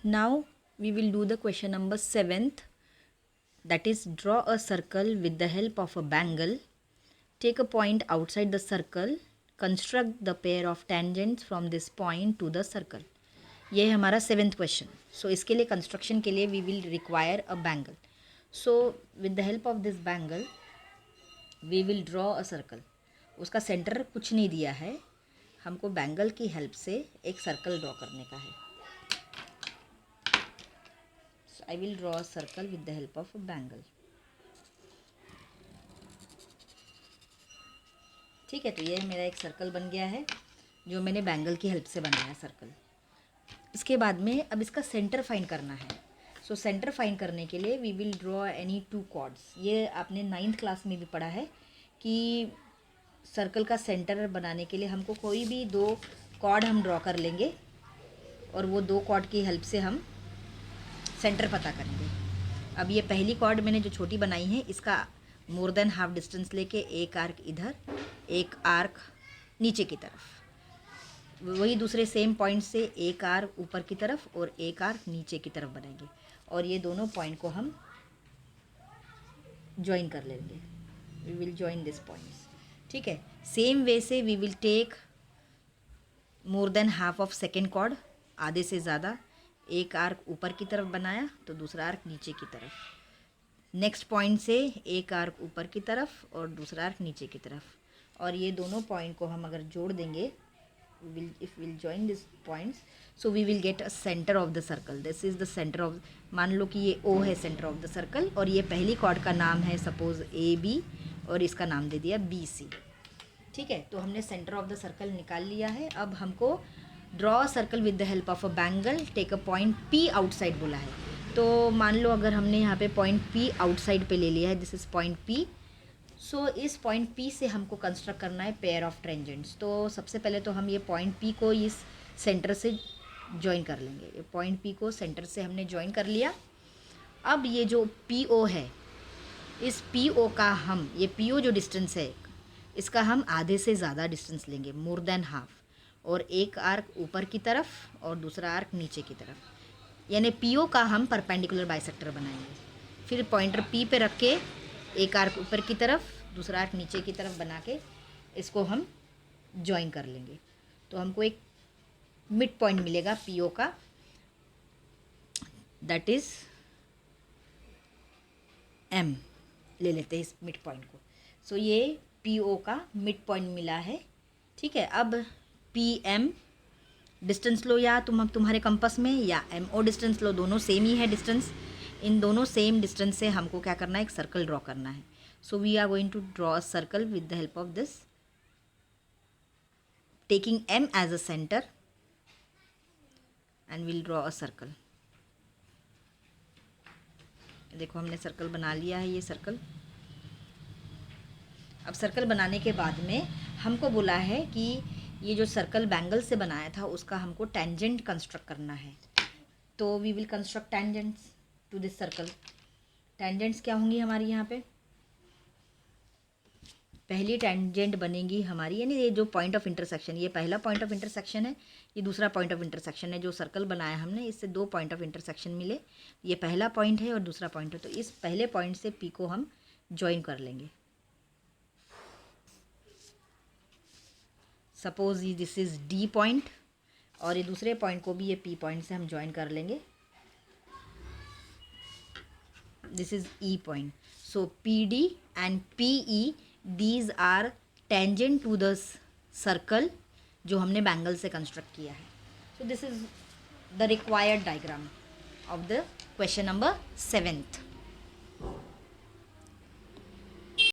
Now we will do the question number 7th, that is draw a circle with the help of a bangle. Take a point outside the circle. Construct the pair of tangents from this point to the circle. ये है हमारा 7th question. सो इसके लिए construction के लिए we will require a bangle. So with the help of this bangle we will draw a circle. उसका centre कुछ नहीं दिया है, हमको बैंगल की हेल्प से एक सर्कल ड्रॉ करने का है. So I will draw a circle with the help of a bangle. ठीक है, तो ये मेरा एक सर्कल बन गया है जो मैंने बैंगल की हेल्प से बनाया सर्कल. इसके बाद में अब इसका सेंटर फाइंड करना है. सो सेंटर फाइंड करने के लिए we will draw any 2 chords. ये आपने 9th क्लास में भी पढ़ा है कि सर्कल का सेंटर बनाने के लिए हमको कोई भी 2 कॉर्ड हम ड्रॉ कर लेंगे और वो 2 कॉर्ड की हेल्प से हम सेंटर पता करेंगे. अब ये पहली कॉर्ड मैंने जो छोटी बनाई है इसका मोर देन हाफ डिस्टेंस लेके एक आर्क इधर, एक आर्क नीचे की तरफ, वही दूसरे सेम पॉइंट से एक आर्क ऊपर की तरफ और एक आर्क नीचे की तरफ बनाएंगे और ये दोनों पॉइंट को हम ज्वाइन कर लेंगे. We will join this points. ठीक है, सेम वे से we will take more than half of second chord, आधे से ज़्यादा, एक आर्क ऊपर की तरफ बनाया तो दूसरा आर्क नीचे की तरफ, नेक्स्ट पॉइंट से एक आर्क ऊपर की तरफ और दूसरा आर्क नीचे की तरफ, और ये दोनों पॉइंट को हम अगर जोड़ देंगे if we'll join these points, so we will get a center of the circle. This is the center of, मान लो कि ये O है center of the circle और ये पहली कॉर्ड का नाम है सपोज AB और इसका नाम दे दिया BC. ठीक है, तो हमने सेंटर ऑफ द सर्कल निकाल लिया है. अब हमको draw circle with the help of a bangle. Take a point P outside बोला है, तो मान लो अगर हमने यहाँ पे पॉइंट P आउटसाइड पे ले लिया है, दिस इज़ पॉइंट P. सो इस पॉइंट P से हमको कंस्ट्रक्ट करना है पेयर ऑफ टेंजेंट्स. तो सबसे पहले तो हम ये पॉइंट P को इस सेंटर से ज्वाइन कर लेंगे. ये पॉइंट P को सेंटर से हमने ज्वाइन कर लिया. अब ये जो PO है, इस PO का हम, ये PO जो डिस्टेंस है इसका हम आधे से ज़्यादा डिस्टेंस लेंगे, मोर देन हाफ, और एक आर्क ऊपर की तरफ और दूसरा आर्क नीचे की तरफ, यानी PO का हम परपेंडिकुलर बाइसेक्टर बनाएंगे. फिर पॉइंटर P पे रख के एक आर्क ऊपर की तरफ, दूसरा आर्क नीचे की तरफ बना के इसको हम ज्वाइन कर लेंगे. तो हमको एक मिड पॉइंट मिलेगा PO का, दैट इज़ M. ले लेते हैं इस मिड पॉइंट को. सो ये PO का मिड पॉइंट मिला है. ठीक है, अब PM डिस्टेंस लो या तुम्हारे कंपास में, या MO डिस्टेंस लो, दोनों सेम ही है डिस्टेंस. इन दोनों सेम डिस्टेंस से हमको क्या करना है, एक सर्कल ड्रॉ करना है. So we are going to draw a circle with the help of this, taking M as a centre and will draw a circle. देखो हमने सर्कल बना लिया है, ये सर्कल. अब सर्कल बनाने के बाद में हमको बोला है कि ये जो सर्कल बैंगल से बनाया था उसका हमको टेंजेंट कंस्ट्रक्ट करना है. तो we will construct tangents to this circle. Tangents क्या होंगी हमारी यहाँ पे, पहली टेंजेंट बनेगी हमारी, यानी ये जो पॉइंट ऑफ इंटरसेक्शन, ये पहला पॉइंट ऑफ इंटरसेक्शन है, ये दूसरा पॉइंट ऑफ इंटरसेक्शन है. जो सर्कल बनाया हमने इससे 2 पॉइंट ऑफ इंटरसेक्शन मिले, ये पहला पॉइंट है और दूसरा पॉइंट है. तो इस पहले पॉइंट से P को हम ज्वाइन कर लेंगे. Suppose this is D point और ये दूसरे पॉइंट को भी ये P पॉइंट से हम ज्वाइन कर लेंगे. This is E point. So PD and PE, these are tangent to the circle जो हमने बैंगल से कंस्ट्रक्ट किया है. So this is the required diagram of the question number 7th.